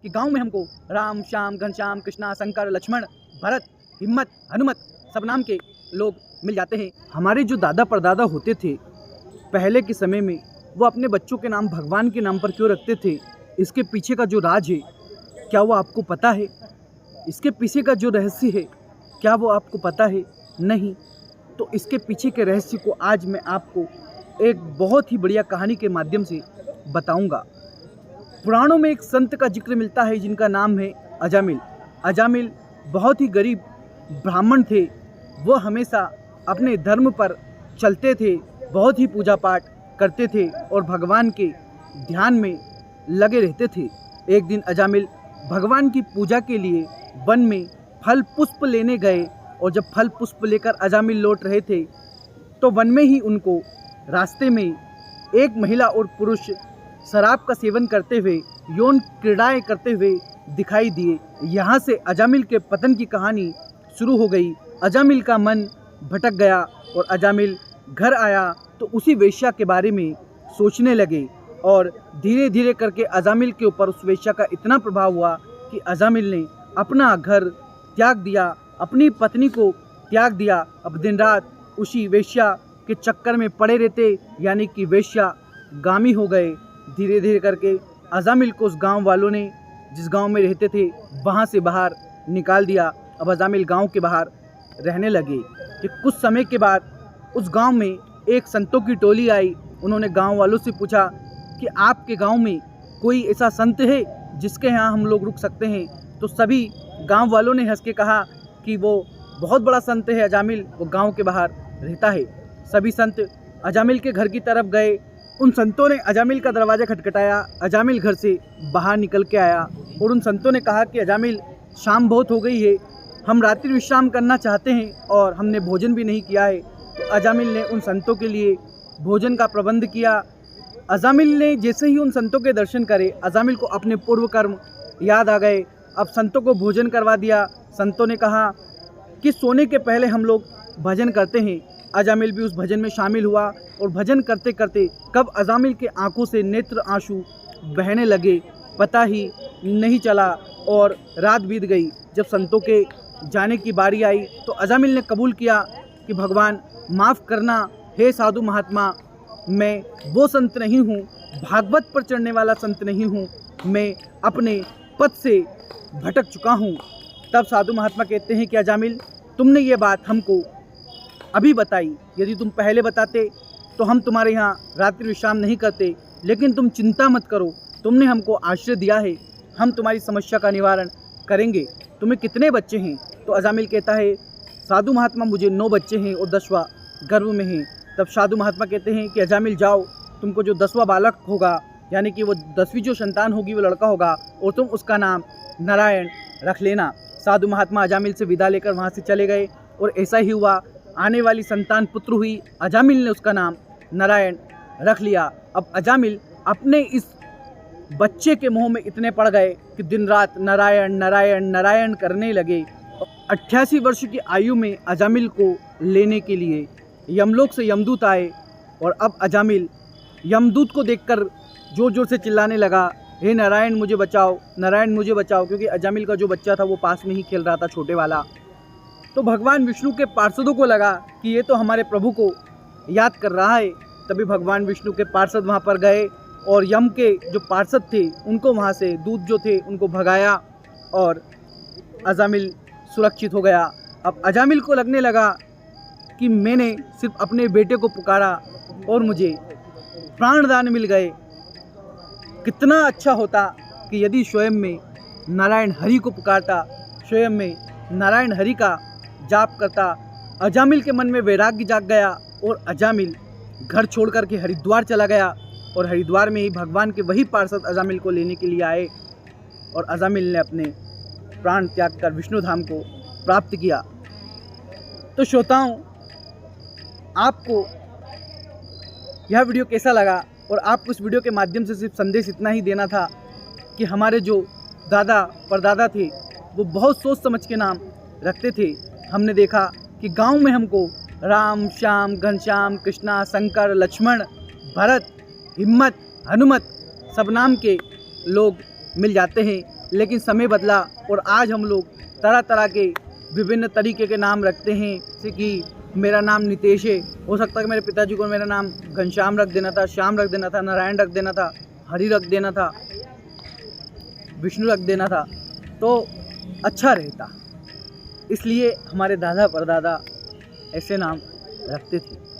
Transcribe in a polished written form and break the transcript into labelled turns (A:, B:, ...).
A: कि गांव में हमको राम, श्याम, घनश्याम, कृष्णा, शंकर, लक्ष्मण, भरत, हिम्मत, हनुमत सब नाम के लोग मिल जाते हैं। हमारे जो दादा परदादा होते थे पहले के समय में, वो अपने बच्चों के नाम भगवान के नाम पर क्यों रखते थे? इसके पीछे का जो राज है, क्या वो आपको पता है? इसके पीछे का जो रहस्य है, क्या वो आपको पता है? नहीं। तो इसके पीछे के रहस्य को आज मैं आपको एक बहुत ही बढ़िया कहानी के माध्यम से बताऊंगा। पुराणों में एक संत का जिक्र मिलता है जिनका नाम है अजामिल। अजामिल बहुत ही गरीब ब्राह्मण थे। वो हमेशा अपने धर्म पर चलते थे, बहुत ही पूजा पाठ करते थे और भगवान के ध्यान में लगे रहते थे। एक दिन अजामिल भगवान की पूजा के लिए वन में फल पुष्प लेने गए और जब फल पुष्प लेकर अजामिल लौट रहे थे तो वन में ही उनको रास्ते में एक महिला और पुरुष शराब का सेवन करते हुए, यौन क्रीड़ाएं करते हुए दिखाई दिए। यहाँ से अजामिल के पतन की कहानी शुरू हो गई। अजामिल का मन भटक गया और अजामिल घर आया तो उसी वेश्या के बारे में सोचने लगे और धीरे धीरे करके अजामिल के ऊपर उस वेश्या का इतना प्रभाव हुआ कि अजामिल ने अपना घर त्याग दिया, अपनी पत्नी को त्याग दिया। अब दिन रात उसी वेश्या के चक्कर में पड़े रहते, यानी कि वेश्या गामी हो गए। धीरे धीरे करके अजामिल को उस गांव वालों ने, जिस गांव में रहते थे, वहां से बाहर निकाल दिया। अब अजामिल गांव के बाहर रहने लगे कि कुछ समय के बाद उस गांव में एक संतों की टोली आई। उन्होंने गांव वालों से पूछा कि आपके गांव में कोई ऐसा संत है जिसके यहाँ हम लोग रुक सकते हैं? तो सभी गांव वालों ने हंस के कहा कि वो बहुत बड़ा संत है अजामिल, वो गांव के बाहर रहता है। सभी संत अजामिल के घर की तरफ गए। उन संतों ने अजामिल का दरवाज़ा खटखटाया। अजामिल घर से बाहर निकल के आया और उन संतों ने कहा कि अजामिल, शाम बहुत हो गई है, हम रात्रि विश्राम करना चाहते हैं और हमने भोजन भी नहीं किया है। तो अजामिल ने उन संतों के लिए भोजन का प्रबंध किया। अजामिल ने जैसे ही उन संतों के दर्शन करे, अजामिल को अपने पूर्व कर्म याद आ गए। अब संतों को भोजन करवा दिया। संतों ने कहा कि सोने के पहले हम लोग भजन करते हैं। अजामिल भी उस भजन में शामिल हुआ और भजन करते करते कब अजामिल के आंखों से नेत्र आंसू बहने लगे पता ही नहीं चला और रात बीत गई। जब संतों के जाने की बारी आई तो अजामिल ने कबूल किया कि भगवान माफ़ करना, हे साधु महात्मा, मैं वो संत नहीं हूँ, भागवत पर चढ़ने वाला संत नहीं हूँ, मैं अपने पद से भटक चुका हूँ। तब साधु महात्मा कहते हैं कि अजामिल, तुमने ये बात हमको अभी बताई, यदि तुम पहले बताते तो हम तुम्हारे यहाँ रात्रि विश्राम नहीं करते। लेकिन तुम चिंता मत करो, तुमने हमको आश्रय दिया है, हम तुम्हारी समस्या का निवारण करेंगे। तुम्हें कितने बच्चे हैं? तो अजामिल कहता है, साधु महात्मा, मुझे 9 बच्चे हैं और 10वां गर्भ में हैं। तब साधु महात्मा कहते हैं कि अजामिल जाओ, तुमको जो 10वां बालक होगा, यानी कि वो 10वीं जो संतान होगी वो लड़का होगा और तुम उसका नाम नारायण रख लेना। साधु महात्मा अजामिल से विदा लेकर वहाँ से चले गए और ऐसा ही हुआ। आने वाली संतान पुत्र हुई, अजामिल ने उसका नाम नारायण रख लिया। अब अजामिल अपने इस बच्चे के मोह में इतने पड़ गए कि दिन रात नारायण नारायण नारायण करने लगे। 88 वर्ष की आयु में अजामिल को लेने के लिए यमलोक से यमदूत आए और अब अजामिल यमदूत को देखकर जोर जोर से चिल्लाने लगा, हे नारायण मुझे बचाओ, नारायण मुझे बचाओ, क्योंकि अजामिल का जो बच्चा था वो पास में ही खेल रहा था, छोटे वाला। तो भगवान विष्णु के पार्षदों को लगा कि ये तो हमारे प्रभु को याद कर रहा है। तभी भगवान विष्णु के पार्षद वहाँ पर गए और यम के जो पार्षद थे उनको वहाँ से, दूत जो थे उनको भगाया और अजामिल सुरक्षित हो गया। अब अजामिल को लगने लगा कि मैंने सिर्फ अपने बेटे को पुकारा और मुझे प्राणदान मिल गए। कितना अच्छा होता कि यदि स्वयं में नारायण हरि को पुकारता, स्वयं में नारायण हरि का जाप करता। अजामिल के मन में वैराग्य जाग गया और अजामिल घर छोड़ कर के हरिद्वार चला गया और हरिद्वार में ही भगवान के वही पार्षद अजामिल को लेने के लिए आए और अजामिल ने अपने प्राण त्याग कर विष्णु धाम को प्राप्त किया। तो श्रोताओं, आपको यह वीडियो कैसा लगा? और आपको इस वीडियो के माध्यम से सिर्फ संदेश इतना ही देना था कि हमारे जो दादा परदादा थे वो बहुत सोच समझ के नाम रखते थे। हमने देखा कि गांव में हमको राम, श्याम, घनश्याम, कृष्णा, शंकर, लक्ष्मण, भरत, हिम्मत, हनुमत सब नाम के लोग मिल जाते हैं। लेकिन समय बदला और आज हम लोग तरह तरह के विभिन्न तरीके के नाम रखते हैं। जैसे कि मेरा नाम नितेश है, हो सकता है कि मेरे पिताजी को मेरा नाम घनश्याम रख देना था, श्याम रख देना था, नारायण रख देना था, हरि रख देना था, विष्णु रख देना था, तो अच्छा रहता। इसलिए हमारे दादा परदादा ऐसे नाम रखते थे।